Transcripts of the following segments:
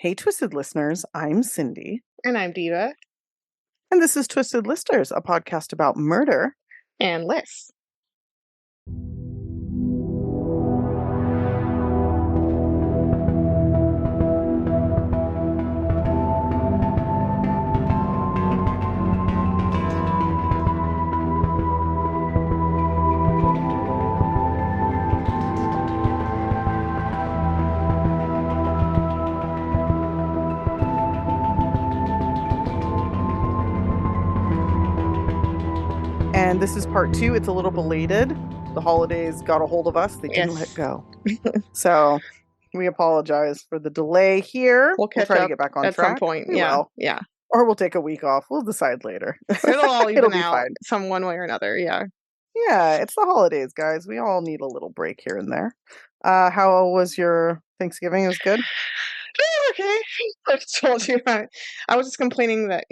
Hey, Twisted listeners, I'm Cindy, And I'm Diva. and this is Twisted Listers, a podcast about murder. And Liz. And this is part 2. It's a little belated. The holidays got a hold of us. They didn't let Yes. go. So we apologize for the delay here. We'll catch try to up get back on at track. some point. We Yeah. will. Yeah. Or we'll take a week off. We'll decide later. It'll all It'll even be out fine. some one way or another. Yeah. Yeah, it's the holidays, guys. We all need a little break here and there. How was your Thanksgiving? It was good? Okay. I told you. I was just complaining that,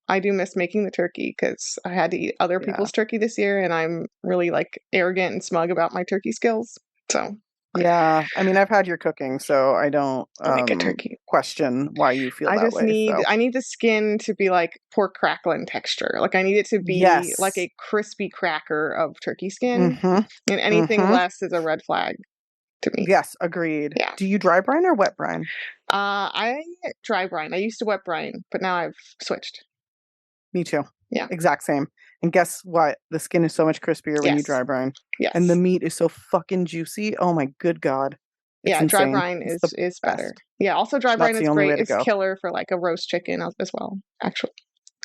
I do miss making the turkey because I had to eat other Yeah. people's turkey this year, and I'm really arrogant and smug about my turkey skills. So Yeah, I mean, I've had your cooking, so I don't make a turkey. question why you feel I that just way. So I need the skin to be like pork crackling texture. Like I need it to be like yes. a crispy cracker of turkey skin, Mm-hmm. and anything Mm-hmm. less is a red flag to me. Yes, agreed. Yeah. Do you dry brine or wet brine? I dry brine. I used to wet brine, but now I've switched. Me too. Yeah. Exact same. And guess what? The skin is so much crispier when you Yes. dry brine. Yes. And the meat is so fucking juicy. Oh my good God. It's yeah, dry insane. brine It's is the better. best. Yeah, also dry That's brine the is only way great. to It's go. killer for like a roast chicken as well, actually.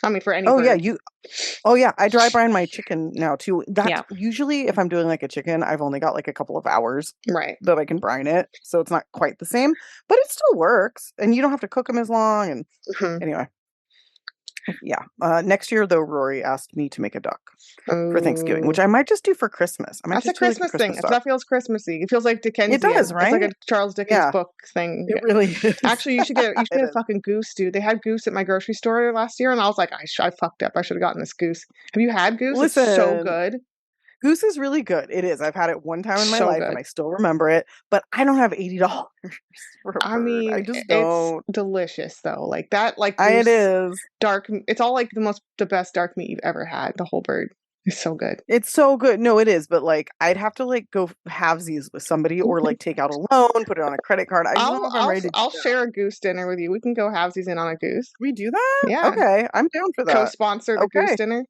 I mean, for any Oh yeah, bird. I dry brine my chicken now too. That's Yeah. usually if I'm doing like a chicken, I've only got like a couple of hours Right. that I can brine it, so it's not quite the same, but it still works, and you don't have to cook them as long. And Mhm. anyway, yeah. Next year though, Rory asked me to make a duck for Thanksgiving, which Ooh. I might just do for Christmas. I might That's a just do like a Christmas thing. Christmas duck. That feels Christmassy. It feels like It Dickensian. does, It's like a right? Charles Dickens Yeah, book thing. it really is. Actually, you should get It a is. fucking goose, dude. They had goose at my grocery store last year, and I was like, I fucked up. I should have gotten this goose. Have you had goose? It's so Listen, good. goose is really good. It is. I've had it one time in my So life, good. and I still remember it. But I don't have $80 for a I bird. I mean, just it's don't. delicious though. Like that, like It goose is. dark. It's all like the best dark meat you've ever had. The whole bird is so good. It's so good. No, it is. But like, I'd have to like go halvesies with somebody, or like take out a loan, put it on a credit card. I just don't know if I'm ready to do I'll that. share a goose dinner with you. We can go halvesies in on a goose. We do that? Yeah, Okay, I'm down for that. co-sponsor the goose Okay. dinner.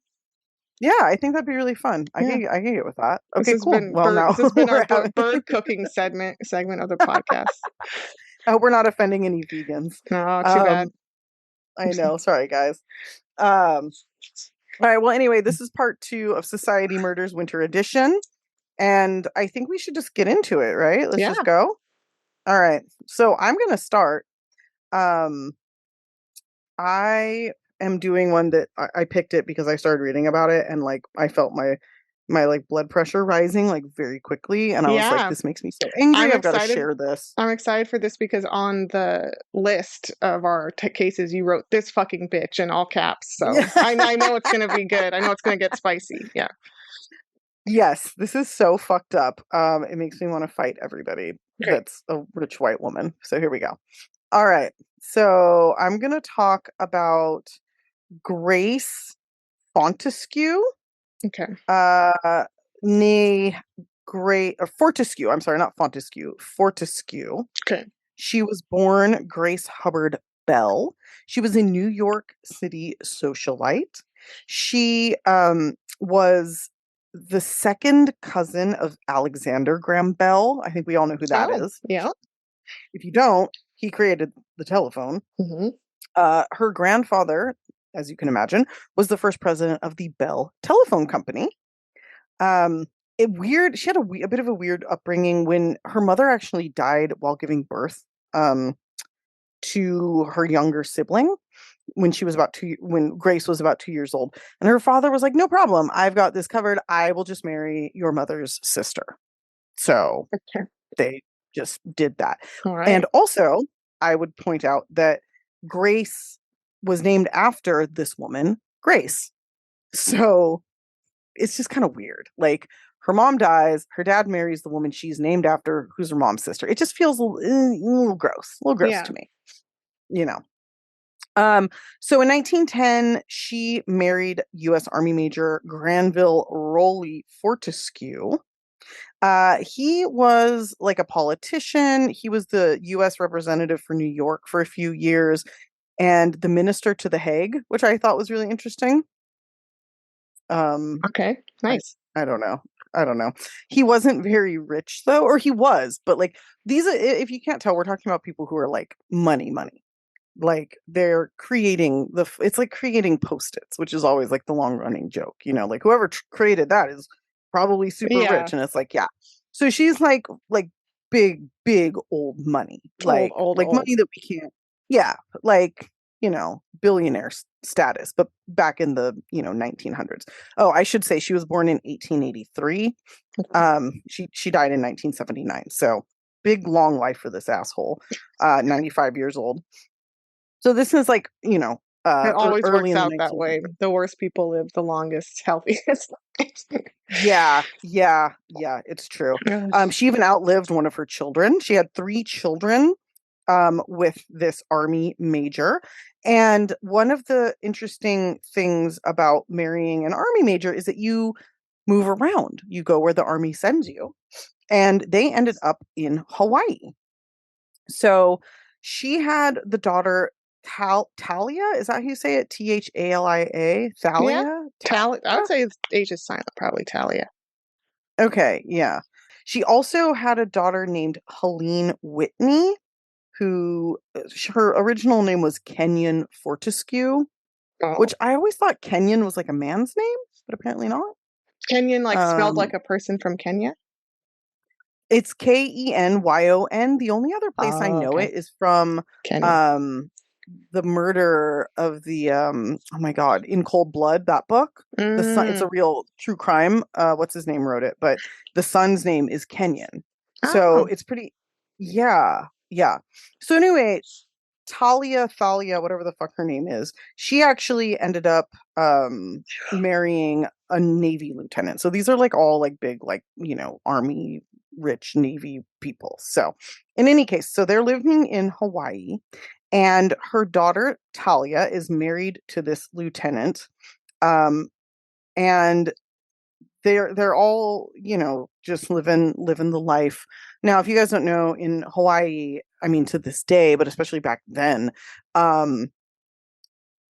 Yeah, I think that'd be really fun. I Yeah. can get with that. This Okay, has cool. been Well, now this has been our we're bird cooking segment of the podcast. I hope we're not offending any vegans. No, too bad. I know. Sorry, guys. All right. Well, anyway, this is part 2 of Society Murders Winter Edition, and I think we should just get into it, right? Let's just go. All right. So I'm gonna start. I am doing one that I picked it because I started reading about it, and like I felt my like blood pressure rising like very quickly, and I was like, this makes me so angry. I've got to share this. I'm excited for this because on the list of our cases you wrote this fucking bitch in all caps, so I know it's gonna be good. I know it's gonna get spicy. Yeah. Yes, this is so fucked up. It makes me want to fight everybody that's a rich white woman. So here we go. All right. So I'm gonna talk about Grace Fortescue. Okay. Fortescue. I'm sorry, not Fortescue. Fortescue. Okay. She was born Grace Hubbard Bell. She was a New York City socialite. She was the second cousin of Alexander Graham Bell. I think we all know who that is. Yeah. If you don't, he created the telephone. Mm-hmm. Her grandfather, as you can imagine, was the first president of the Bell Telephone Company. She had a bit of a weird upbringing when her mother actually died while giving birth to her younger sibling when Grace was about 2 years old. And her father was like, no problem. I've got this covered. I will just marry your mother's sister. So they just did that. All right. And also, I would point out that Grace was named after this woman, Grace. So it's just kind of weird. Like, her mom dies, her dad marries the woman she's named after, who's her mom's sister. It just feels a little gross to me. you know. So in 1910, she married U.S. Army Major Granville Rowley Fortescue. He was like a politician. He was the U.S. representative for New York for a few years and the minister to The Hague, which I thought was really interesting. Um, Okay, I, nice. I don't know. I don't know. He wasn't very rich though, or he was, but like these, if you can't tell, we're talking about people who are like money. Like they're creating it's like creating post-its, which is always like the long running joke, like whoever created that is probably super Yeah, rich. And it's like, yeah. So she's like big old money, old, like old, like old. money that we can't, yeah, like, billionaire status, but back in the 1900s. Oh, I should say she was born in 1883. She died in 1979. So big long life for this asshole. 95 years old. So this is like, It always early works in the out that 1900s. way. The worst people live the longest, healthiest lives. Yeah, it's true. Gosh. She even outlived one of her children. She had three children with this army major. And one of the interesting things about marrying an army major is that you move around. You go where the army sends you. And they ended up in Hawaii. So she had the daughter Talia. Is that how you say it? Thalia? Yeah, Thalia? Talia. I would Talia? say H is silent, probably Talia. Okay, yeah. She also had a daughter named Helene Whitney, who her original name was Kenyon Fortescue, Oh, which I always thought Kenyon was like a man's name, but apparently not. Kenyan, like spelled like Um, a person from Kenya. It's Kenyon. The only other place I Oh, know okay, it is from Kenyan. um the murder of the oh my God, In Cold Blood, that book. The son, it's Mm. a real true crime. What's his name wrote it, but the son's name is Kenyon. So Oh, it's pretty, yeah, yeah. So anyway, Thalia, whatever the fuck her name is, she actually ended up marrying a Navy lieutenant. So these are like all like big, like, Army rich Navy people. So in any case, so they're living in Hawaii and her daughter Talia is married to this lieutenant. Um, and they're all, just living the life. Now, if you guys don't know, in Hawaii, I mean to this day, but especially back then, um,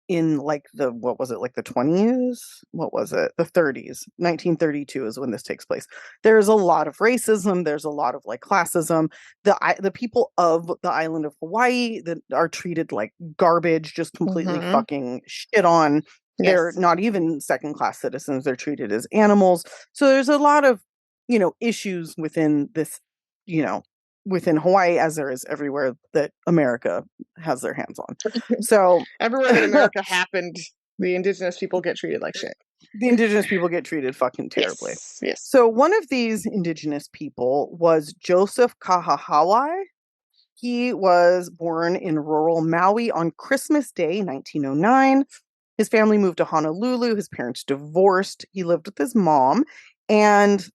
in like the what was it, like the 20s, what was it, the 30s, 1932 is when this takes place. There's a lot of racism, there's a lot of like classism. The people of the island of Hawaii that are treated like garbage, just completely mm-hmm. fucking shit on. They're Yes. not even second class citizens, they're treated as animals. So there's a lot of issues within this, you know within Hawaii, as there is everywhere that America has their hands on. So Everywhere that America happened, the indigenous people get treated like shit. the indigenous people get treated fucking terribly. Yes, yes. So one of these indigenous people was Joseph Kahahawai. He was born in rural Maui on Christmas Day, 1909. His family moved to Honolulu. His parents divorced. He lived with his mom and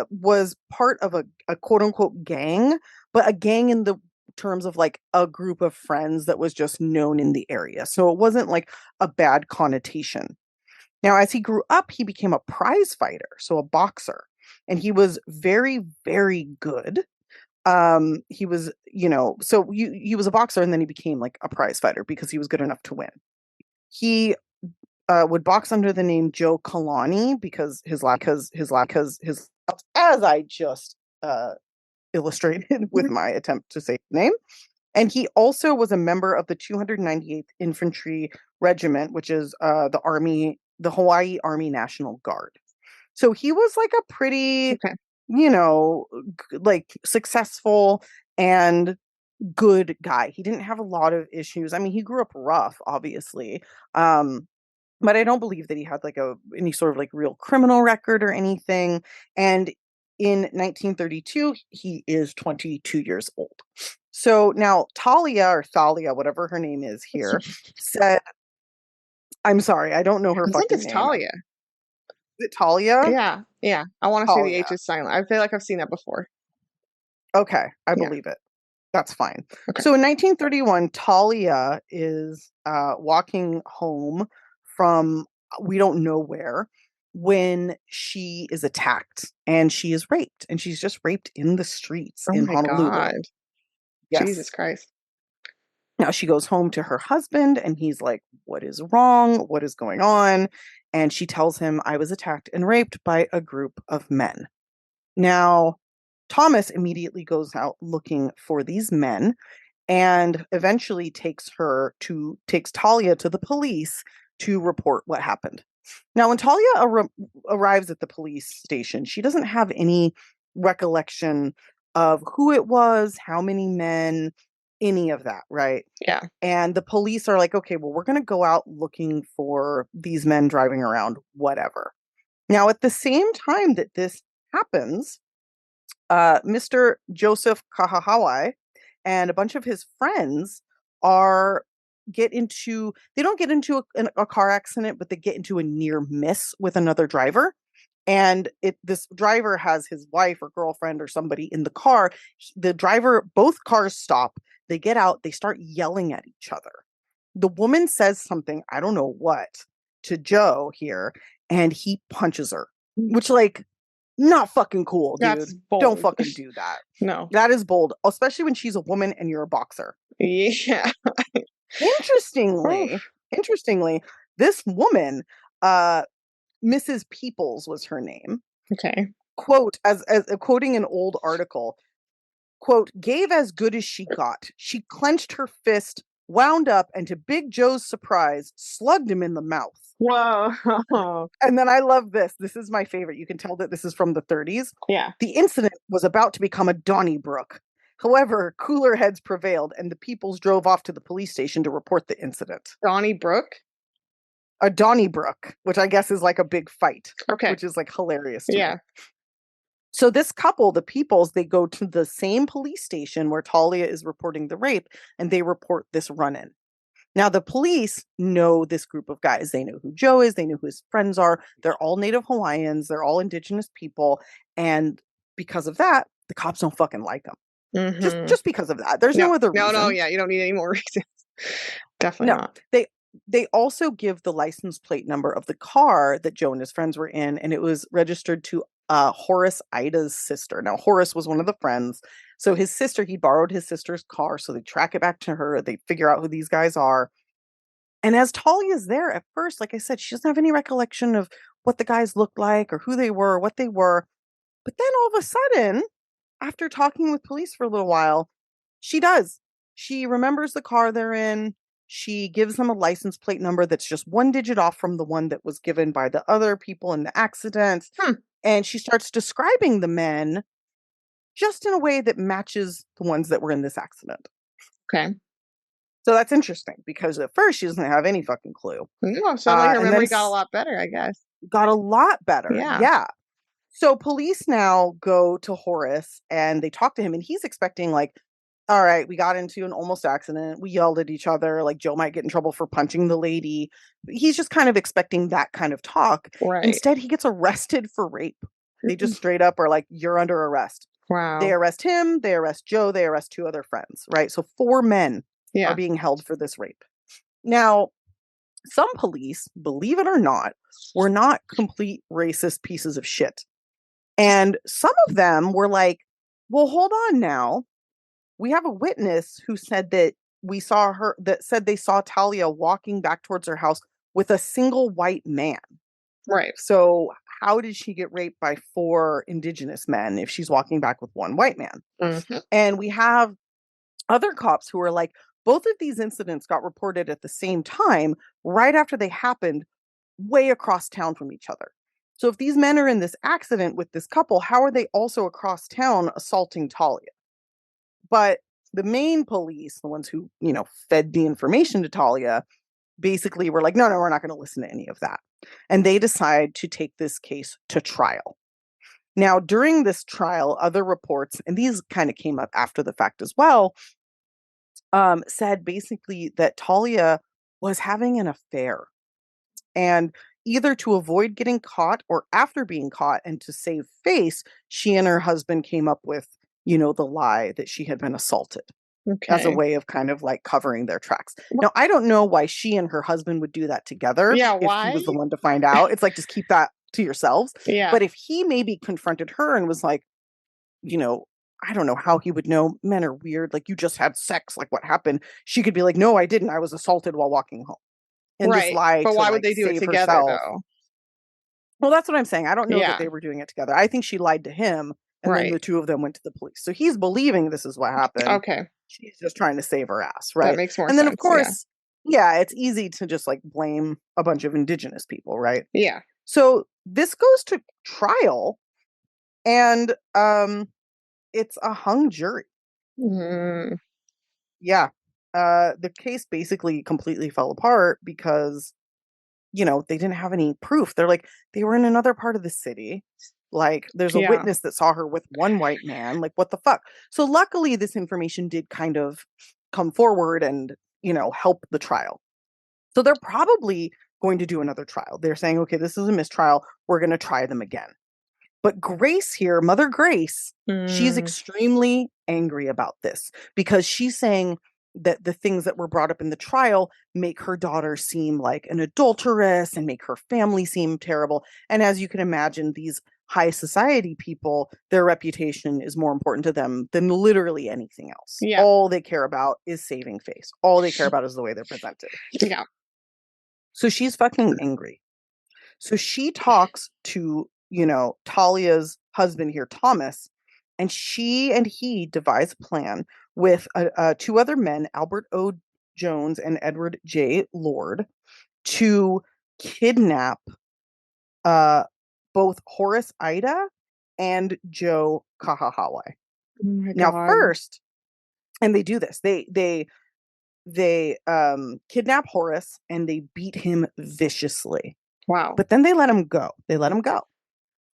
was part of a quote unquote gang, but a gang in the terms of like a group of friends that was just known in the area. So it wasn't like a bad connotation. Now, as he grew up, he became a prize fighter, so a boxer, and he was very, very good. He was, he was a boxer, and then he became like a prize fighter because he was good enough to win. He would box under the name Joe Kalani because his as I just illustrated with my attempt to say his name. And he also was a member of the 298th Infantry Regiment, which is the Hawaii Army National Guard. So he was like a pretty, Okay. like successful and good guy. He didn't have a lot of issues. I mean, he grew up rough, obviously. But I don't believe that he had like any sort of like real criminal record or anything. And in 1932, he is 22 years old. So now Talia or Thalia, whatever her name is here, said, I'm sorry, I don't know her I think fucking it's name. Talia. Is it Talia? Yeah, yeah. I want to say the H Talia. is silent. I feel like I've seen that before. Okay, I Yeah. believe it. That's fine. Okay. So in 1931, Talia is walking home from we don't know where when she is attacked and she is raped. And she's just raped in the streets Oh in my Honolulu. God. Jesus Yes. Christ. Now she goes home to her husband and he's like, "What is wrong? What is going on?" And she tells him, "I was attacked and raped by a group of men." Now, Thomas immediately goes out looking for these men and eventually takes Talia to the police to report what happened. Now, when Talia arrives at the police station, she doesn't have any recollection of who it was, how many men, any of that, right? Yeah. And the police are like, okay, well, we're going to go out looking for these men driving around, whatever. Now, at the same time that this happens, Mr. Joseph Kahahawai and a bunch of his friends are they don't get into a car accident, but they get into a near miss with another driver. And this driver has his wife or girlfriend or somebody in the car. The driver, both cars stop. They get out. They start yelling at each other. The woman says something, I don't know what, to Joe here, and he punches her, which like not fucking cool, That's dude. Don't bold. fucking do that. No. That is bold, especially when she's a woman and you're a boxer. Yeah. Interestingly, Oof. interestingly, this woman, uh, Mrs. Peoples was her name. Okay. Quote, as quoting an old article, quote, gave as good as she got. She clenched her fist, wound up, and to Big Joe's surprise, slugged him in the mouth. Whoa. And then I love this. This is my favorite. You can tell that this is from the 30s. Yeah. The incident was about to become a Donnybrook. However, cooler heads prevailed, and the Peoples drove off to the police station to report the incident. Donnybrook? A Donnybrook, which I guess is like a big fight, Okay. which is like hilarious to Yeah. me. So this couple, the Peoples, they go to the same police station where Talia is reporting the rape, and they report this run-in. Now, the police know this group of guys. They know who Joe is. They know who his friends are. They're all Native Hawaiians. They're all indigenous people. And because of that, the cops don't fucking like them. Mm-hmm. Just because of that. There's no other reason. No, yeah, you don't need any more reasons. Definitely No, not. they also give the license plate number of the car that Joe and his friends were in, and it was registered to Horace Ida's sister. Now, Horace was one of the friends. So his sister, he borrowed his sister's car. So they track it back to her. They figure out who these guys are. And as Talia's there at first, like I said, she doesn't have any recollection of what the guys looked like or who they were or what they were. But then all of a sudden, after talking with police for a little while, she does. She remembers the car they're in. She gives them a license plate number that's just one digit off from the one that was given by the other people in the accident. And she starts describing the men just in a way that matches the ones that were in this accident. Okay. So that's interesting because at first she doesn't have any fucking clue. No, suddenly her And memory then got a lot better, I guess. got a lot better. Yeah. Yeah. So police now go to Horace and they talk to him, and he's expecting, like, all right, we got into an almost accident. We yelled at each other. Like, Joe might get in trouble for punching the lady. He's just kind of expecting that kind of talk. Right. Instead, he gets arrested for rape. They just straight up are like, you're under arrest. Wow. They arrest him. They arrest Joe. They arrest two other friends, right? So 4 men Yeah. are being held for this rape. Now, some police, believe it or not, were not complete racist pieces of shit. And some of them were like, well, hold on now. We have a witness who said that said they saw Talia walking back towards her house with a single white man. Right. So how did she get raped by 4 indigenous men if she's walking back with one white man? Mm-hmm. And we have other cops who are like, both of these incidents got reported at the same time, right after they happened, way across town from each other. So if these men are in this accident with this couple, how are they also across town assaulting Talia? But the main police, the ones who, fed the information to Talia, basically were like, no, we're not going to listen to any of that. And they decide to take this case to trial. Now, during this trial, other reports, and these kind of came up after the fact as well, said basically that Talia was having an affair. And either to avoid getting caught or after being caught and to save face, she and her husband came up with, the lie that she had been assaulted. as a Okay. way of kind of like covering their tracks. Now, I don't know why she and her husband would do that together Yeah, if he why? was the one to find out. It's like, just keep that to yourselves. Yeah. But if he maybe confronted her and was like, you know, I don't know how he would know men are weird. Like, you just had sex. Like, what happened? She could be like, no, I didn't. I was assaulted while walking home. And just Right. lie But to why would like they do it save together herself. though? Well, that's what I'm saying. I don't know that Yeah. they were doing it together. I think she lied to him, and then Right. the two of them went to the police. So he's believing this is what happened. Okay. She's just trying to save her ass, That right? makes more And then, of sense. Yeah. course, yeah, it's easy to just like blame a bunch of indigenous people, right? Yeah. So this goes to trial, and it's a hung jury. Mm, Yeah. The case basically completely fell apart because, they didn't have any proof. They're like, they were in another part of the city. Like, there's a yeah. witness that saw her with one white man. Like, what the fuck? So, luckily, this information did kind of come forward and, help the trial. So, they're probably going to do another trial. They're saying, okay, this is a mistrial. We're going to try them again. But Grace here, Mother Grace, she's Mm, extremely angry about this because she's saying that the things that were brought up in the trial make her daughter seem like an adulteress and make her family seem terrible. And as you can imagine, these high society people, their reputation is more important to them than literally anything else. yeah. All they care about is saving face. All they care about is the way they're presented. Yeah. So she's fucking angry. So she talks to, Talia's husband here, Thomas, and she and he devise a plan with two other men, Albert O. Jones and Edward J. Lord, to kidnap uh, both Horace Ida and Joe Kahahawa. Oh my Now, God. first, and they do this. They kidnap Horace and they beat him viciously. Wow. But then they let him go. They let him go.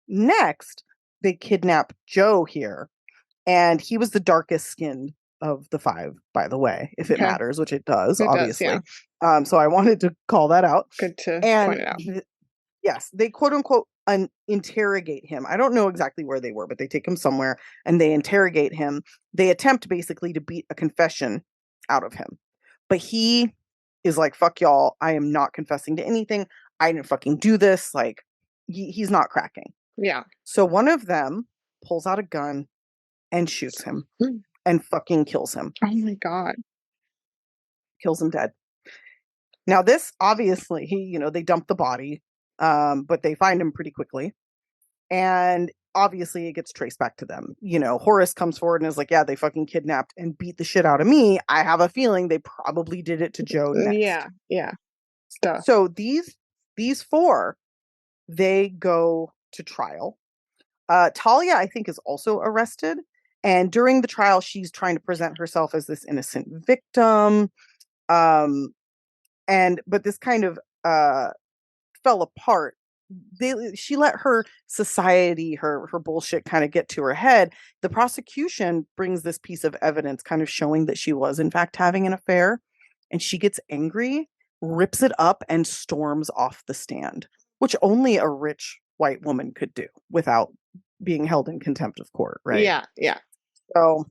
Next, they kidnap Joe here, and he was the darkest skinned of the five, by the way, if it Okay. matters, which it does, It does, obviously. yeah. So I wanted to call that out. Good to And point it out. yes, they quote unquote interrogate him. I don't know exactly where they were, but they take him somewhere and they interrogate him. They attempt basically to beat a confession out of him. But he is like, fuck y'all. I am not confessing to anything. I didn't fucking do this. Like, he's not cracking. Yeah. So one of them pulls out a gun and shoots him Mm. and fucking kills him. Oh my God. Kills him dead. Now this obviously they dump the body, but they find him pretty quickly. And obviously it gets traced back to them. Horace comes forward and is like, yeah, they fucking kidnapped and beat the shit out of me. I have a feeling they probably did it to Joe next. Yeah. Yeah. Stuff. So these four, they go to trial. Talia, I think, is also arrested. And during the trial, she's trying to present herself as this innocent victim. But this kind of fell apart. She let her society, her bullshit kind of get to her head. The prosecution brings this piece of evidence kind of showing that she was in fact having an affair. And she gets angry, rips it up, and storms off the stand, which only a rich white woman could do without being held in contempt of court, right? Yeah. Yeah. So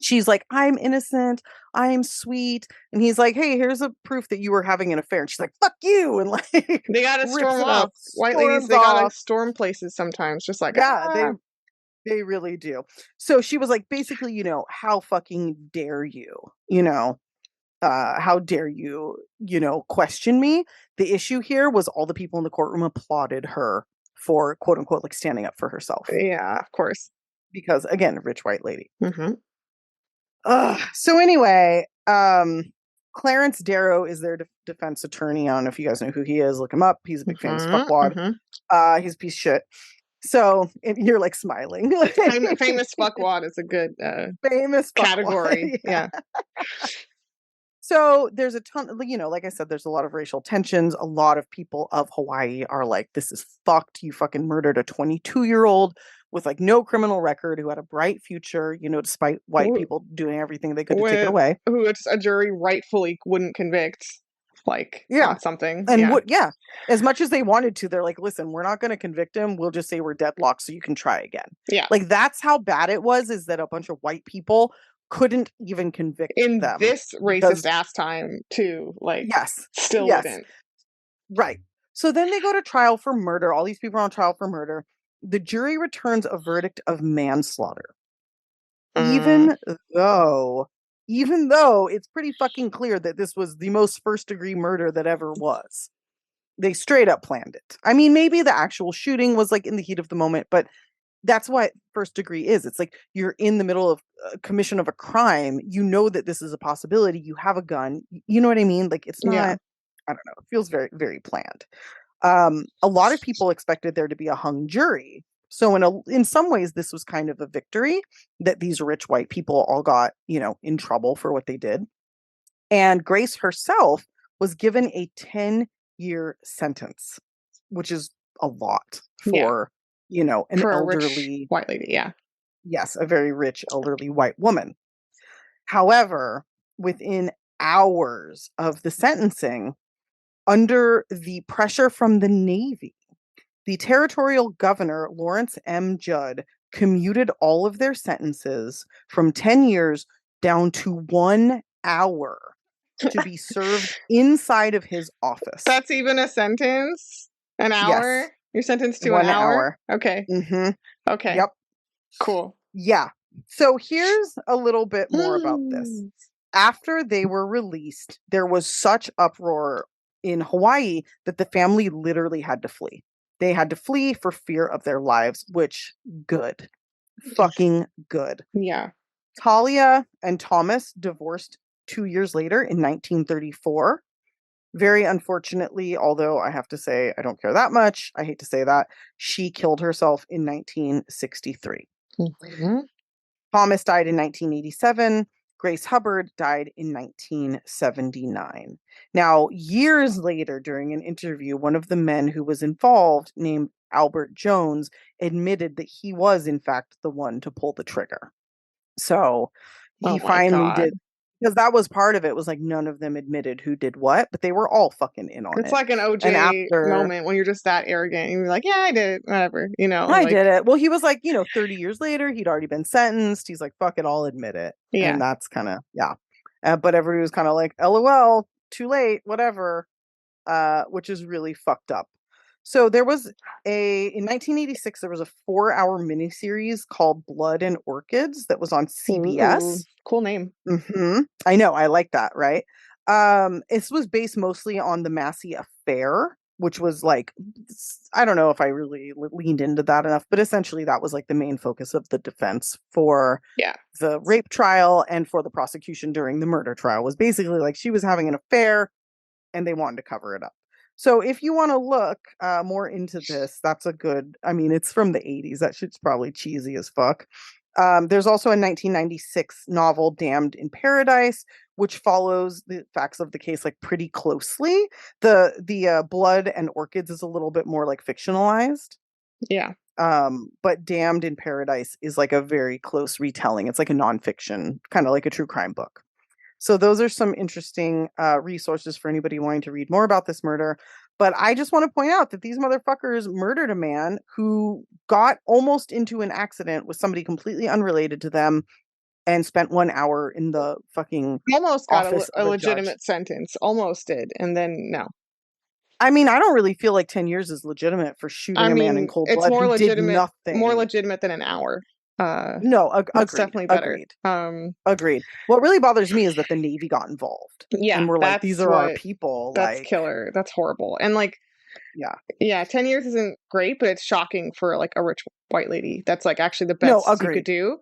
she's like, I'm innocent, I'm sweet. And he's like, hey, here's a proof that you were having an affair. And she's like, fuck you. And like, They gotta rips storm it off. up, White ladies, storms they gotta off. storm places sometimes. Just like, Yeah, ah. they really do. So she was like, basically, how fucking dare you, how dare you, question me? The issue here was all the people in the courtroom applauded her for quote unquote like standing up for herself. Yeah, of course. Because again, rich white lady. Mm-hmm. So anyway, Clarence Darrow is their defense attorney. I don't know if you guys know who he is. Look him up. He's a big famous fuckwad. Mm-hmm. He's a piece of shit. So you're like smiling. Famous fuckwad is a good famous category. Yeah. Yeah. So there's a ton, like I said, there's a lot of racial tensions. A lot of people of Hawaii are like, this is fucked. You fucking murdered a 22-year-old with like no criminal record who had a bright future, despite white people doing everything they could to take it away. Who a jury rightfully wouldn't convict, on something. And as much as they wanted to, they're like, listen, we're not going to convict him. We'll just say we're deadlocked so you can try again. Yeah. Like, that's how bad it was, is that a bunch of white people couldn't even convict In them this racist because ass time, too, like, yes, still yes, wouldn't. right. So then they go to trial for murder. All these people are on trial for murder. The jury returns a verdict of manslaughter, Mm, even though, even though it's pretty fucking clear that this was the most first degree murder that ever was. They straight up planned it. I mean, maybe the actual shooting was like in the heat of the moment, but that's what first degree is. It's like you're in the middle of a commission of a crime. You know that this is a possibility. You have a gun. You know what I mean? Like it's yeah. not, I don't know. It feels very, very planned. A lot of people expected there to be a hung jury. So in some ways, this was kind of a victory that these rich white people all got, in trouble for what they did. And Grace herself was given a 10-year sentence, which is a lot Yeah. for, an For a rich elderly, white lady. Yeah. yes, a very rich elderly white woman. However, within hours of the sentencing, under the pressure from the Navy, the territorial governor, Lawrence M. Judd, commuted all of their sentences from 10 years down to 1 hour to be served inside of his office. That's even a sentence? An hour? Yes, You're sentenced to an one hour? hour. Okay. Mm-hmm. Okay. Yep. Cool. Yeah. So here's a little bit more about this. After they were released, there was such uproar in Hawaii that the family literally had to flee. They had to flee for fear of their lives, which good. Fucking good. Yeah. Talia and Thomas divorced 2 years later in 1934. Very unfortunately, although I have to say I don't care that much, I hate to say that, she killed herself in 1963. Mm-hmm. Thomas died in 1987. Grace Hubbard died in 1979. Now, years later, during an interview, one of the men who was involved, named Albert Jones, admitted that he was, in fact, the one to pull the trigger. So he Oh my finally God. did, because that was part of it, was like none of them admitted who did what, but they were all fucking in on It's it. like an And OJ after moment when you're just that arrogant and you're like, yeah, I did it. Whatever. I Like, did it. Well, he was like, 30 years later, he'd already been sentenced. He's like, fuck it, I'll admit it. yeah. And that's kind of, yeah. But everybody was kind of like, LOL, too late, whatever, which is really fucked up. So there was in 1986, there was a 4-hour miniseries called Blood and Orchids that was on Ooh, CBS. cool name. I know, I like that, right? This was based mostly on the Massey affair, which was like, I don't know if I really leaned into that enough, but essentially that was like the main focus of the defense for Yeah. the rape trial and for the prosecution during the murder trial, was basically like she was having an affair and they wanted to cover it up. So if you want to look more into this, that's a good, I mean, it's from the 80s. That shit's probably cheesy as fuck. There's also a 1996 novel, Damned in Paradise, which follows the facts of the case like pretty closely. The Blood and Orchids is a little bit more like fictionalized. Yeah. But Damned in Paradise is like a very close retelling. It's like a nonfiction, kind of like a true crime book. So those are some interesting resources for anybody wanting to read more about this murder. But I just want to point out that these motherfuckers murdered a man who got almost into an accident with somebody completely unrelated to them and spent 1 hour in the fucking Almost got office a of a judge. legitimate sentence. Almost did. And then no. I mean, I don't really feel like 10 years is legitimate for I shooting a man in mean, cold it's blood who did more nothing. legitimate than an hour. No, That's agreed. definitely better. Agreed. Agreed. What really bothers me is that the Navy got involved Yeah, and we're like, these are our people. that's Like, killer. That's horrible. And like, yeah. yeah, 10 years isn't great, but it's shocking for like a rich white lady. That's like actually the No, best you could agreed. do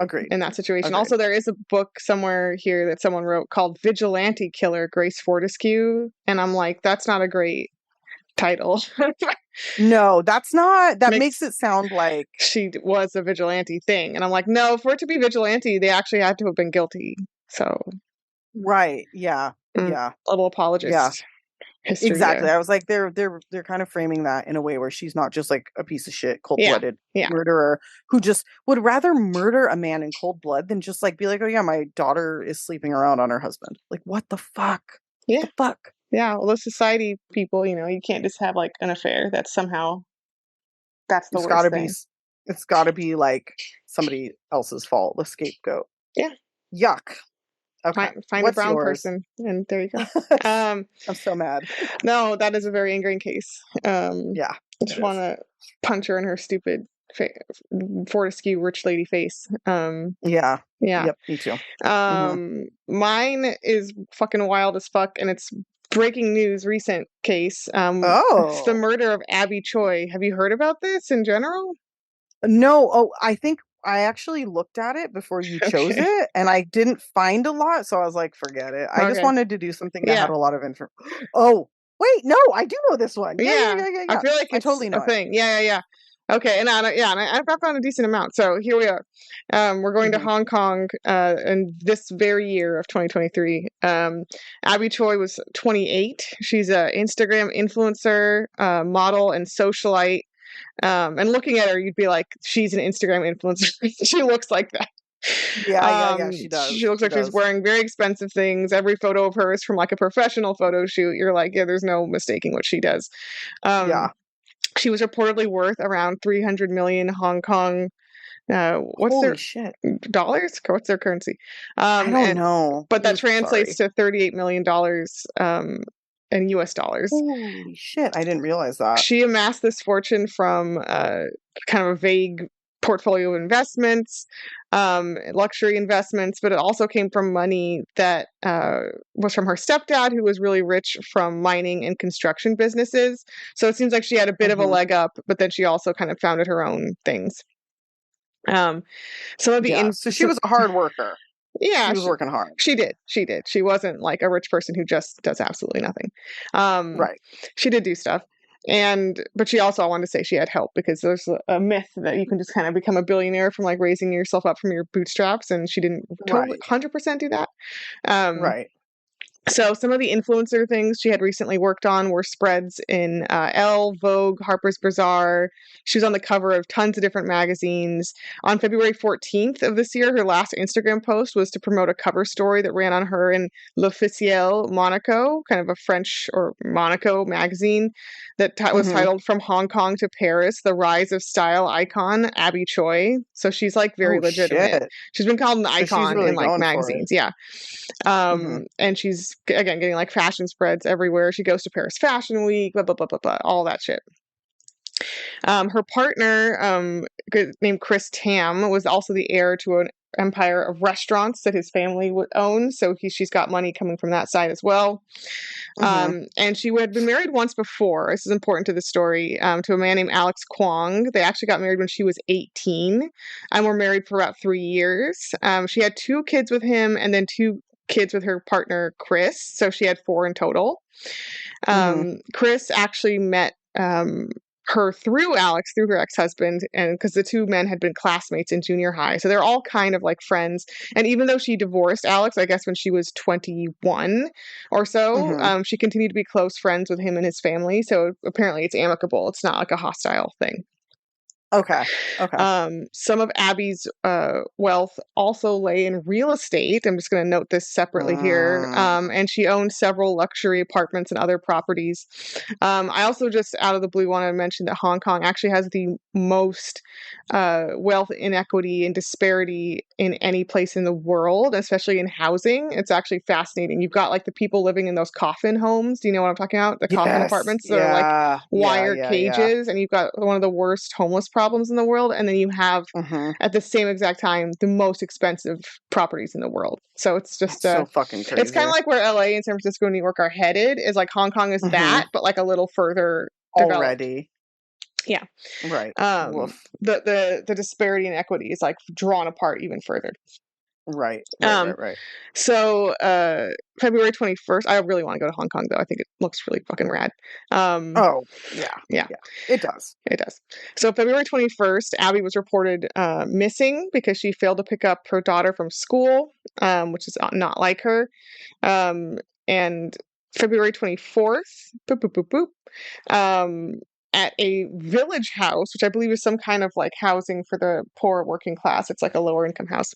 Agreed. in that situation. Agreed. Also, there is a book somewhere here that someone wrote called Vigilante Killer Grace Fortescue. And I'm like, that's not a great title. No, that's not, that makes Makes it sound like, she was a vigilante thing. And I'm like, no, for it to be vigilante, they actually had to have been guilty. So, right. Yeah. Yeah. little Yeah. apologist history Exactly. to, I was like, they're kind of framing that in a way where she's not just like a piece of shit, yeah, cold-blooded yeah, murderer who just would rather murder a man in cold blood than just like be like, oh yeah, my daughter is sleeping around on her husband. Like, what the fuck? What yeah, the fuck? yeah. Well, those society people, you can't just have like an affair. That's the It's worst gotta be thing. it's gotta be like somebody else's fault, the scapegoat. Yeah. Yuck. Okay. Find a What's brown yours? person, and there you go. Um, I'm so mad. no, that is a very ingrained case. Yeah, I it just want is. to punch her in her stupid Fortescue rich lady face. Yeah. Yeah. Yep, me too. Hmm. Mine is fucking wild as fuck, and it's breaking news, recent case. It's the Oh. murder of Abby Choi. Have you heard about this in general? No, oh, I think I actually looked at it before you chose Okay. it and I didn't find a lot, so I was like, forget it. I just Okay. wanted to do something that had Yeah. a lot of info. Oh, wait, no, I do know this one. Yeah, yeah, Yeah. yeah, yeah, I yeah. feel like I it's totally a know it. thing. Yeah, yeah, yeah. Okay, and I've found a decent amount. So here we are. We're going to Hmm. Hong Kong in this very year of 2023. Abby Choi was 28. She's an Instagram influencer, model, and socialite. And looking at her, you'd be like, she's an Instagram influencer. She looks like that. Yeah, yeah, yeah, she does. She looks She like she's does. wearing very expensive things. Every photo of her is from like a professional photo shoot. You're like, yeah, there's no mistaking what she does. Um, Yeah. she was reportedly worth around 300 million Hong Kong. What's their Holy shit. dollars? What's their currency? I don't And know. but that Oof, translates sorry. to $38 million in US dollars. Holy shit, I didn't realize that. She amassed this fortune from kind of a vague portfolio of investments, luxury investments, but it also came from money that was from her stepdad, who was really rich from mining and construction businesses. So it seems like she had a bit of a Hmm. leg up, but then she also kind of founded her own things. Um, some of the Yeah, so she was a hard worker. She yeah, was working hard. she did. She did. She wasn't like a rich person who just does absolutely nothing. Um, Right. she did do stuff. But she also, I wanted to say, she had help, because there's a myth that you can just kind of become a billionaire from like raising yourself up from your bootstraps, and she didn't totally Right. 100% do that. Um, Right. so some of the influencer things she had recently worked on were spreads in Elle, Vogue, Harper's Bazaar. She was on the cover of tons of different magazines. On February 14th of this year, her last Instagram post was to promote a cover story that ran on her in L'Officiel Monaco, kind of a French or Monaco magazine that was Hmm. titled From Hong Kong to Paris, The Rise of Style Icon Abby Choi. So she's like very Oh legitimate. shit. She's been called an So she's icon in really like going for it. magazines. Yeah. Hmm. And she's again getting like fashion spreads everywhere. She goes to Paris Fashion Week, blah blah blah blah blah, all that shit. Her partner, named Chris Tam, was also the heir to an empire of restaurants that his family would own. So she's got money coming from that side as well. Hmm. And she had been married once before. This is important to the story, to a man named Alex Kwong. They actually got married when she was 18 and were married for about 3 years. She had 2 kids with him and then 2 kids with her partner, Chris. So she had 4 in total. Hmm. Chris actually met her through Alex, through her ex-husband, and because the 2 men had been classmates in junior high, so they're all kind of like friends. And even though she divorced Alex, I guess when she was 21 or so, Hmm. she continued to be close friends with him and his family. So apparently, it's amicable. It's not like a hostile thing. Okay. Okay. Some of Abby's wealth also lay in real estate. I'm just going to note this separately here. Mm. And she owned several luxury apartments and other properties. I also just out of the blue want to mention that Hong Kong actually has the most wealth inequity and disparity in any place in the world, especially in housing. It's actually fascinating. You've got like the people living in those coffin homes. Do you know what I'm talking about? The coffin Yes. apartments that are like Yeah. Yeah. wire Yeah. Yeah. cages, and you've got one of the worst homeless problems in the world, and then you have Hmm. at the same exact time the most expensive properties in the world. So it's just That's so fucking it's kind crazy. of like where LA and San Francisco and New York are headed, is like Hong Kong is Hmm. that, but like a little further developed. Already. Yeah. Right. um Woof. the disparity in equity is like drawn apart even further. Right. Right. um Right. Right. so February 21st, I really want to go to Hong Kong though. I think it looks really fucking rad. Oh, yeah. Yeah, Yeah. It does. it does. So February 21st, Abby was reported missing because she failed to pick up her daughter from school, which is not like her. Um, and February 24th, boop, boop, boop, boop, at a village house, which I believe is some kind of like housing for the poor working class. It's like a lower income house.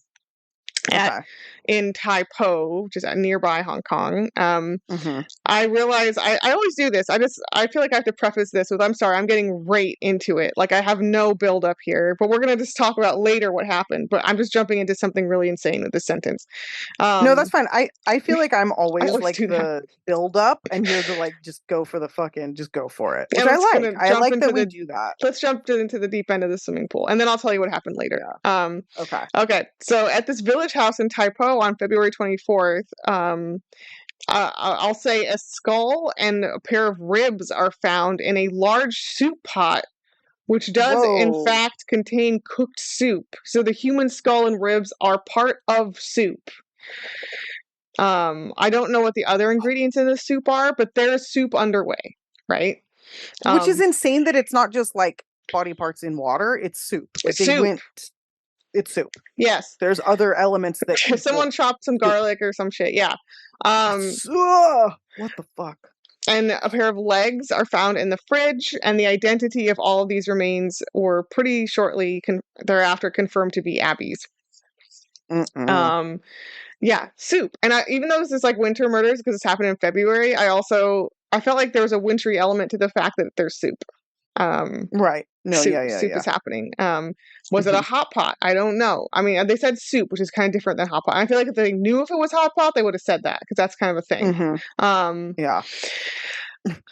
Okay. in Tai Po, which is nearby Hong Kong. Mm-hmm. I realize I always do this. I feel like I have to preface this with I'm sorry, I'm getting right into it. Like I have no build up here, but we're gonna just talk about later what happened. But I'm just jumping into something really insane with this sentence. No, that's fine. I feel like I'm I always always like do that. the build up, and you're the like just go for the fucking just go for it, which And I let's like. gonna I jump like into that we the do that. let's jump into the deep end of the swimming pool, and then I'll tell you what happened later. Yeah. Okay. Okay. So at this village house in Tai Po on February 24th, I'll say a skull and a pair of ribs are found in a large soup pot, which does in Whoa. fact contain cooked soup. So the human skull and ribs are part of soup. I don't know what the other ingredients in the soup are, but there's soup underway, right? Which is Um, insane that it's not just like body parts in water, it's soup. Like they soup. went it's soup. Yes. There's other elements that Someone equal chopped some soup. garlic or some shit. Yeah. Um, What the fuck? and a pair of legs are found in the fridge, and the identity of all of these remains were pretty shortly thereafter confirmed to be Abby's. Mm-mm. Yeah, soup. And even though this is like winter murders because it's happened in February, I felt like there was a wintry element to the fact that there's soup. Right. No, Soup yeah. is happening. Was it a hot pot? I don't know. I mean, they said soup, which is kind of different than hot pot. I feel like if they knew if it was hot pot, they would have said that because that's kind of a thing. Yeah.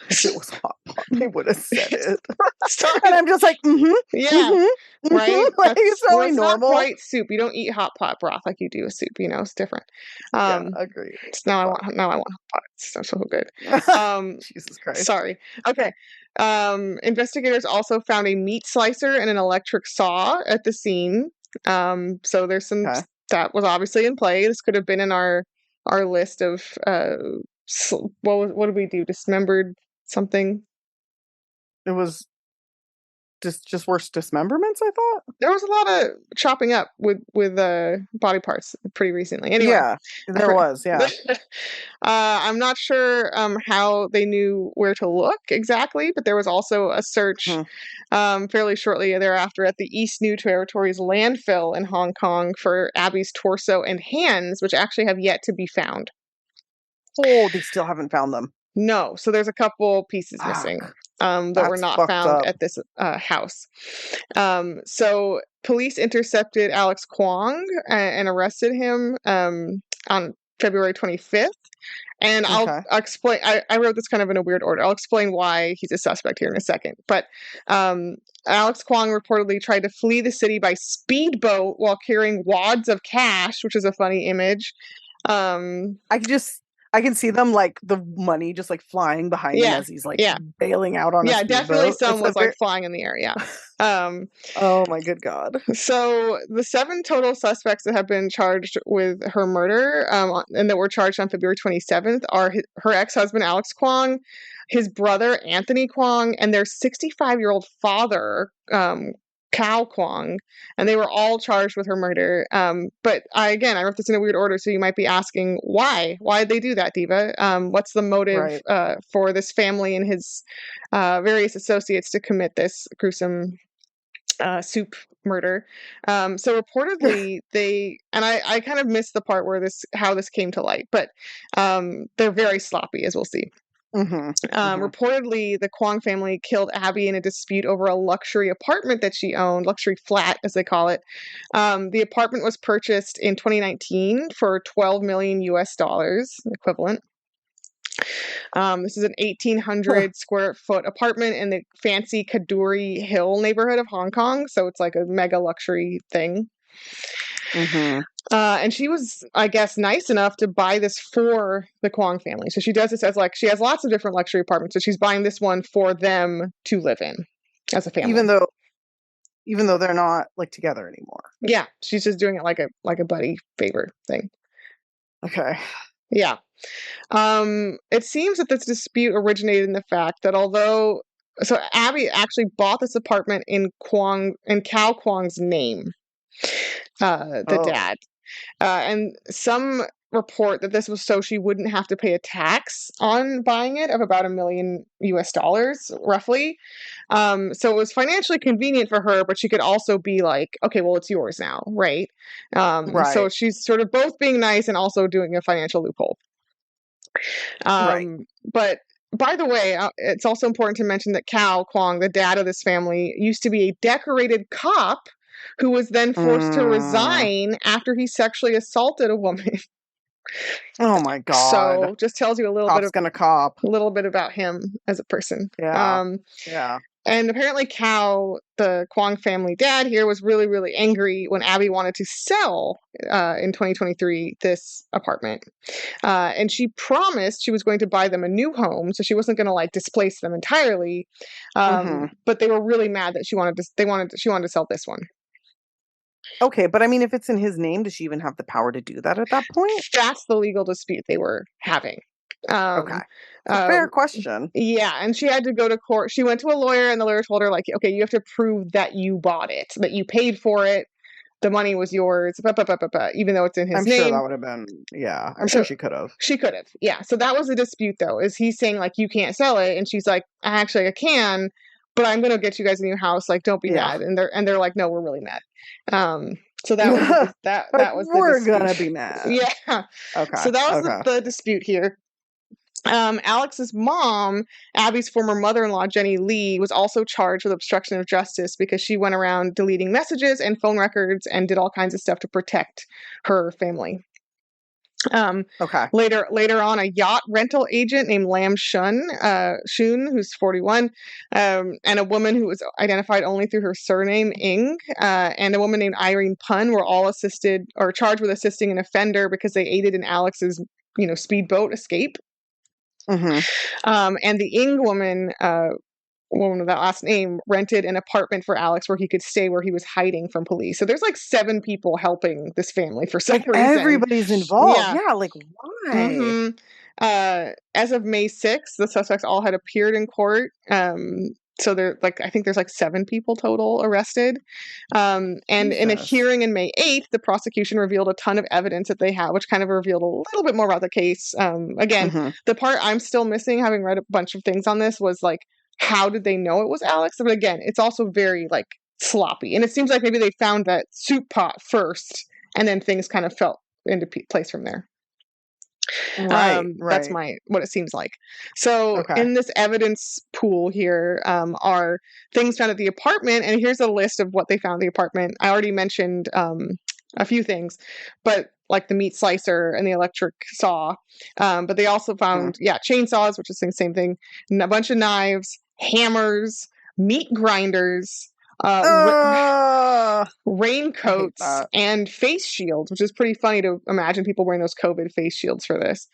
If it was hot pot, they would have said it. Sorry. And I'm just like, Yeah, right. Like it's totally it's normal. Not quite soup. You don't eat hot pot broth like you do a soup. It's different. Yeah, agreed. Now I want hot pot. It's so good. Jesus Christ. Sorry. Okay. Investigators also found a meat slicer and an electric saw at the scene. So there's some that was obviously in play. This could have been in our list of what did we do? Dismembered something. It was just worse dismemberments, I thought. There was a lot of chopping up with body parts pretty recently. Anyway, yeah, there was. Yeah, I'm not sure how they knew where to look exactly, but there was also a search fairly shortly thereafter at the East New Territories landfill in Hong Kong for Abby's torso and hands, which actually have yet to be found. Oh, they still haven't found them. No, so there's a couple pieces missing that were not found at this house. So police intercepted Alex Kwong and arrested him on February 25th. And I'll explain. I wrote this kind of in a weird order. I'll explain why he's a suspect here in a second. But Alex Kwong reportedly tried to flee the city by speedboat while carrying wads of cash, which is a funny image. I can see them like the money just like flying behind him as he's like bailing out on a speedboat. Definitely some was like flying in the air. Yeah. Oh my good God. So the 7 total suspects that have been charged with her murder and that were charged on February 27th are her ex-husband Alex Kwong, his brother Anthony Kwong, and their 65-year-old father Cao Kwong, and they were all charged with her murder. But I wrote this in a weird order, so you might be asking why? Why did they do that, Diva? What's the motive for this family and his various associates to commit this gruesome soup murder? So reportedly I kind of missed the part where how this came to light, but they're very sloppy, as we'll see. Reportedly, the Kwong family killed Abby in a dispute over a luxury apartment that she owned, luxury flat, as they call it. The apartment was purchased in 2019 for $12 million equivalent. This is an 1,800 square foot apartment in the fancy Kadoorie Hill neighborhood of Hong Kong. So it's like a mega luxury thing. And she was, I guess, nice enough to buy this for the Kwong family. So she does this as she has lots of different luxury apartments. So she's buying this one for them to live in as a family. Even though they're not like together anymore. Yeah, she's just doing it like a buddy favor thing. Okay. Yeah. It seems that this dispute originated in the fact that Abby actually bought this apartment in Cao Kwong's name. The dad. And some report that this was so she wouldn't have to pay a tax on buying it of about $1 million US, roughly. So it was financially convenient for her, but she could also be like, okay, well, it's yours now, right? So Right. she's sort of both being nice and also doing a financial loophole. Right. But by the way, it's also important to mention that Cal Kwong, the dad of this family, used to be a decorated cop who was then forced to Mm. resign after he sexually assaulted a woman. Oh my God. So just tells you Cop's gonna cop. a little bit about him as a person. Yeah. Yeah. And apparently Cal, the Kwong family dad here, was really, really angry when Abby wanted to sell in 2023 this apartment. And she promised she was going to buy them a new home, so she wasn't going to like displace them entirely. Hmm. But they were really mad that she wanted to sell this one. Okay, but I mean, if it's in his name, does she even have the power to do that at that point? That's the legal dispute they were having. Okay. Um, It's a fair question. yeah, and she had to go to court. She went to a lawyer, and the lawyer told her, like, okay, you have to prove that you bought it, that you paid for it, the money was yours, even though it's in his I'm sure name. that would have been, yeah, I'm sure So she could have. she could have, yeah. So that was the dispute, though, is he's saying, like, you can't sell it, and she's like, actually, I can, but I'm gonna get you guys a new house. Like, don't be Yeah. mad. And they're like, no, we're really mad. So that was Like, that was the we're dispute. gonna be mad. Yeah. Okay. So that was Okay. the dispute here. Alex's mom, Abby's former mother-in-law, Jenny Lee, was also charged with obstruction of justice because she went around deleting messages and phone records and did all kinds of stuff to protect her family. Okay. Later on, a yacht rental agent named Lam Shun, who's 41, and a woman who was identified only through her surname Ing, and a woman named Irene Pun were all assisted or charged with assisting an offender because they aided in Alex's, speedboat escape. Hmm. And the Ing woman with that last name rented an apartment for Alex where he could stay where he was hiding from police. So there's like 7 people helping this family for some Like, reason. everybody's involved. Yeah. Yeah, like, why? Mm-hmm. As of May 6th, the suspects all had appeared in court. So I think there's like 7 people total arrested. And in a Jesus. hearing in May 8th, the prosecution revealed a ton of evidence that they have, which kind of revealed a little bit more about the case. Again, Hmm. the part I'm still missing, having read a bunch of things on this, was like, how did they know it was Alex? But again, it's also very like sloppy. And it seems like maybe they found that soup pot first, and then things kind of fell into place from there. Right. That's Right. what it seems like. So Okay. in this evidence pool here are things found at the apartment, and here's a list of what they found at the apartment. I already mentioned a few things, but like the meat slicer and the electric saw. But they also found, chainsaws, which is the same thing, a bunch of knives, hammers, meat grinders, I hate raincoats, that. and face shields, which is pretty funny to imagine people wearing those COVID face shields for this.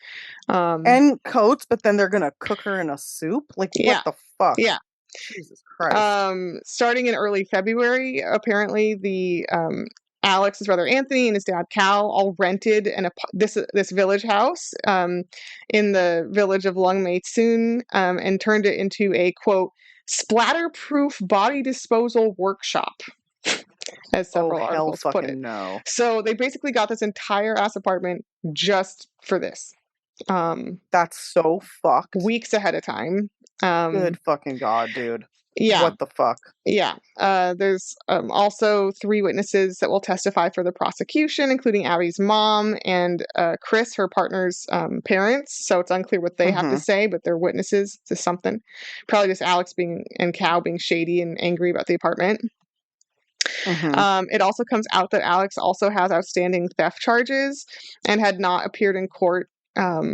And coats, but then they're gonna cook her in a soup? Like, Yeah, what the fuck? yeah. Jesus Christ. Starting in early February, apparently the Alex's brother Anthony and his dad Cal all rented this village house in the village of Lung Mei Tsun and turned it into a quote splatter-proof body disposal workshop, as Oh, several hell articles put it. fucking no. So they basically got this entire ass apartment just for this. That's so fucked. Weeks ahead of time. Good fucking God, dude. Yeah. What the fuck? Yeah. There's also 3 witnesses that will testify for the prosecution, including Abby's mom and Chris, her partner's parents. So it's unclear what they have to say, but they're witnesses to something. Probably just Alex and Cal being shady and angry about the apartment. It also comes out that Alex also has outstanding theft charges and had not appeared in court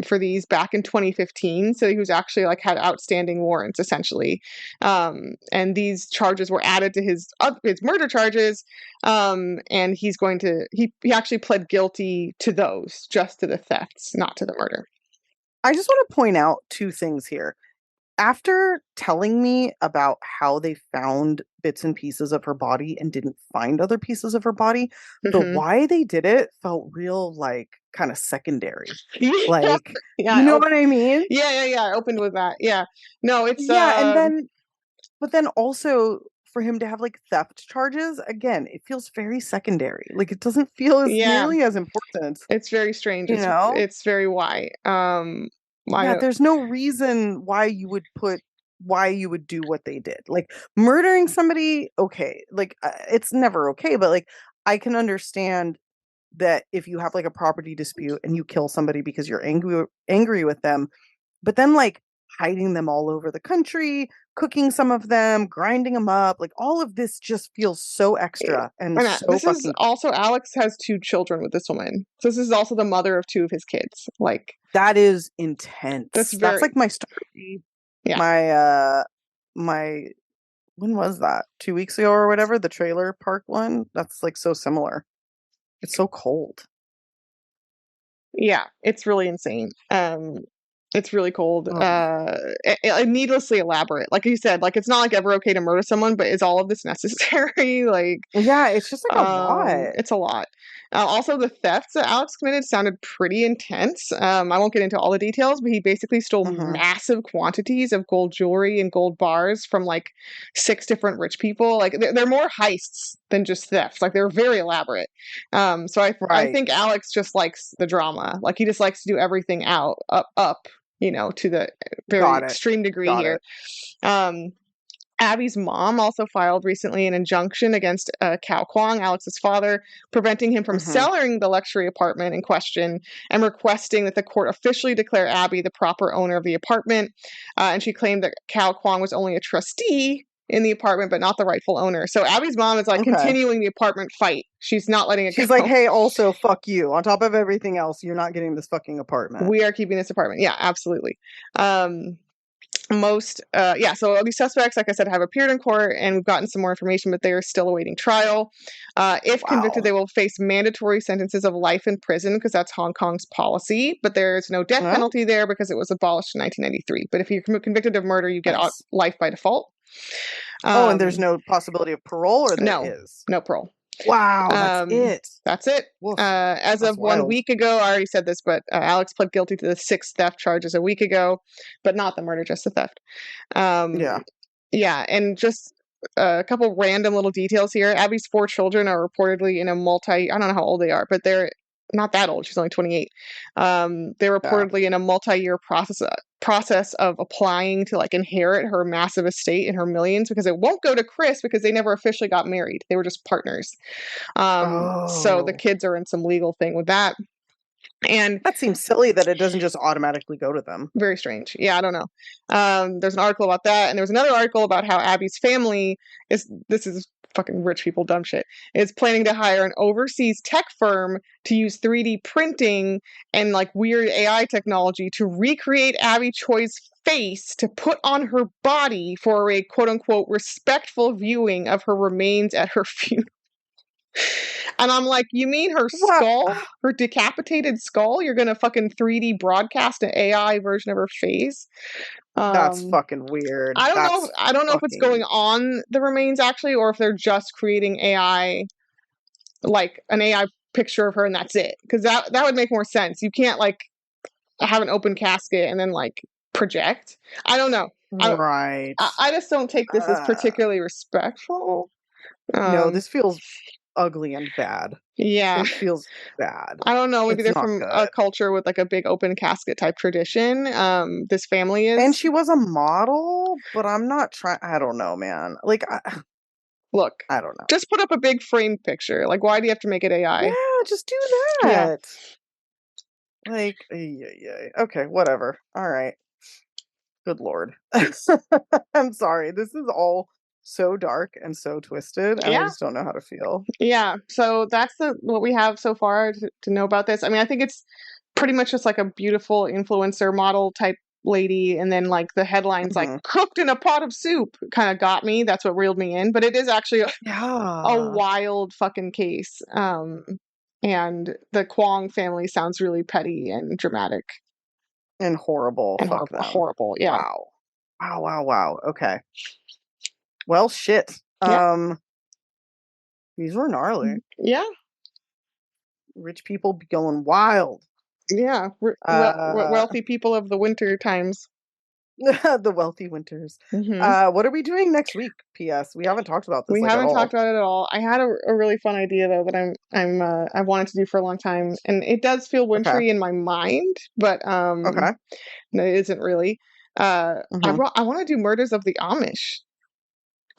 for these back in 2015. So he was actually like had outstanding warrants essentially. And these charges were added to his murder charges. And he actually pled guilty to those, just to the thefts, not to the murder. I just want to point out 2 things here. After telling me about how they found bits and pieces of her body and didn't find other pieces of her body, the why they did it felt real, like, kind of secondary. Like, you know what I mean? Yeah. I opened with that. Yeah. No, it's yeah, but then also for him to have like theft charges, again, it feels very secondary. Like it doesn't feel as Yeah, nearly as important, it's very strange. you know? It's very why. I Yeah, don't. there's no reason why you would do what they did. Like murdering somebody, okay. Like it's never okay, but like I can understand that if you have like a property dispute and you kill somebody because you're angry with them, but then like hiding them all over the country, cooking some of them, grinding them up, like all of this just feels so extra and And so this is fucking also Alex has 2 children with this woman, so this is also the mother of 2 of his kids. Like that is that's intense. That's very like my story. yeah My when was that? 2 weeks ago or whatever, the trailer park one. That's like so similar. It's so cold. yeah. It's really insane. It's really cold. Ugh. Needlessly elaborate. Like you said, like it's not like ever okay to murder someone, but is all of this necessary? Like Yeah, it's just like a lot. It's a lot. Also, the thefts that Alex committed sounded pretty intense. I won't get into all the details, but he basically stole Hmm. massive quantities of gold jewelry and gold bars from like 6 different rich people. Like they're more heists than just thefts. Like they're very elaborate. So I Right. think Alex just likes the drama. Like he just likes to do everything up, to the very Got it. extreme degree Got here. it. Um, Abby's mom also filed recently an injunction against Cao Kwong, Alex's father, preventing him from Hmm. selling the luxury apartment in question and requesting that the court officially declare Abby the proper owner of the apartment. And she claimed that Cao Kwong was only a trustee in the apartment, but not the rightful owner. So Abby's mom is like Okay. continuing the apartment fight. She's not letting it She's like, go. hey, also fuck you. On top of everything else, you're not getting this fucking apartment. We are keeping this apartment. Yeah, absolutely. Um, so these suspects, like I said, have appeared in court and we've gotten some more information, but they are still awaiting trial. If convicted, Wow. they will face mandatory sentences of life in prison because that's Hong Kong's policy, but there's no death Oh, penalty there because it was abolished in 1993. But if you're convicted of murder, you get nice. life by default. Oh, and there's um, no possibility of parole, or there no is? no parole. Wow, that's um, it. that's it. Woof. As That's of one wild. week ago, I already said this, but Alex pled guilty to the 6 theft charges a week ago, but not the murder, just the theft. Um, Yeah. yeah, and just a couple random little details here. Abby's 4 children are reportedly in a I don't know how old they are, but they're not that old. She's only 28. They're Yeah. reportedly in a multi-year process of applying to like inherit her massive estate and her millions because it won't go to Chris because they never officially got married. They were just partners. So the Oh, kids are in some legal thing with that. And that seems silly that it doesn't just automatically go to them. very strange. Yeah, I don't know. There's an article about that, and there was another article about how Abby's family this is fucking rich people dumb shit, is planning to hire an overseas tech firm to use 3D printing and like weird AI technology to recreate Abby Choi's face to put on her body for a quote unquote respectful viewing of her remains at her funeral. And I'm like, you mean her What? skull, her decapitated skull? You're gonna fucking 3D broadcast an AI version of her face? That's Um, fucking weird. I don't know. That's I don't know if it's going fucking on the remains actually, or if they're just creating AI, like an AI picture of her, and that's it. Because that would make more sense. You can't like have an open casket and then like project. I don't know. I right. I just don't take this as Uh, particularly respectful. no, Um, this feels ugly and bad. yeah. It feels bad. I don't know. Maybe It's they're not from a good. culture with like a big open casket type tradition. This family And is. she was a model, but I'm not trying. I don't know, man. Like, Look, I don't know. just put up a big framed picture. Like, why do you have to make it AI? Yeah, just do Yeah. that. Like, yeah. Okay, whatever. All right. Good Lord. I'm sorry. This is all so dark and so twisted, and I Yeah. just don't know how to feel. Yeah. So that's what we have so far to know about this. I mean, I think it's pretty much just like a beautiful influencer model type lady, and then like the headlines like Hmm. cooked in a pot of soup kind of got me. That's what reeled me in. But it is actually a Yeah. wild fucking case. And the Kwong family sounds really petty and dramatic And horrible. and Fuck horrible. them. Horrible. Yeah. Wow. Wow. Okay. Well, shit. Yeah. These were gnarly. Yeah. Rich people be going wild. Yeah. Uh, Wealthy people of the winter times. The wealthy winters. What are we doing next week? P.S. We haven't talked about this We like at haven't all. talked about it at all. I had a really fun idea though that I've wanted to do for a long time, and it does feel Okay. wintry in my mind, but Okay. no, it isn't really. Hmm. I want to do murders of the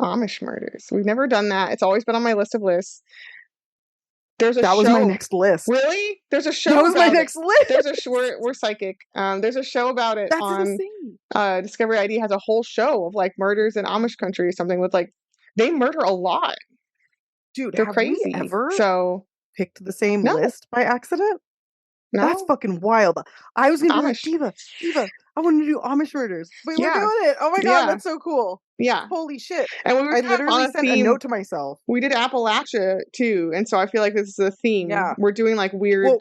Amish murders. We've never done that. It's always been on my list of lists. There's a That was my show. next list. Really? There's a That show was my about it. next list. There's a we're psychic. There's a show about it That's on insane. Discovery ID has a whole show of like murders in Amish country or something with like they murder a lot. Dude, They're have we crazy. ever So picked the same no, list by accident? That's no fucking wild. I was gonna be like, Amish. Diva, I want to do Amish murders. But we're Yeah, doing it. Oh my god, yeah, that's so cool. yeah. Holy shit. And we were I kind of on literally a sent a theme. note to myself. We did Appalachia too, and so I feel like this is a theme. Yeah. We're doing like weird Well,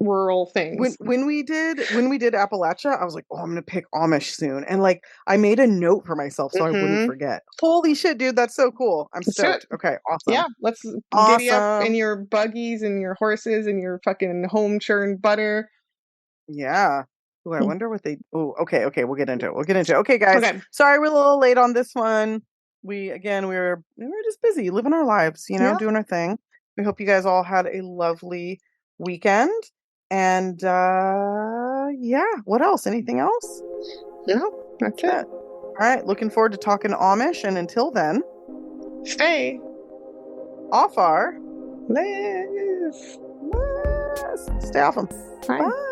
rural things. when we did Appalachia, I was like, oh, I'm gonna pick Amish soon. And like I made a note for myself so I wouldn't forget. Holy shit, dude, that's so cool. I'm Let's do it. stoked. Okay, Yeah, awesome. let's giddy up in Awesome. your buggies and your horses and your fucking home churned butter. Yeah. Ooh, I wonder what they. Oh, okay. We'll get into it. Okay, guys. Okay. Sorry, we're a little late on this one. We were just busy living our lives, Yeah. doing our thing. We hope you guys all had a lovely weekend. And yeah, what else? Anything else? No, that's it. All right. Looking forward to talking Amish. And until then, Stay. off our Liz. stay off them. Bye. Bye.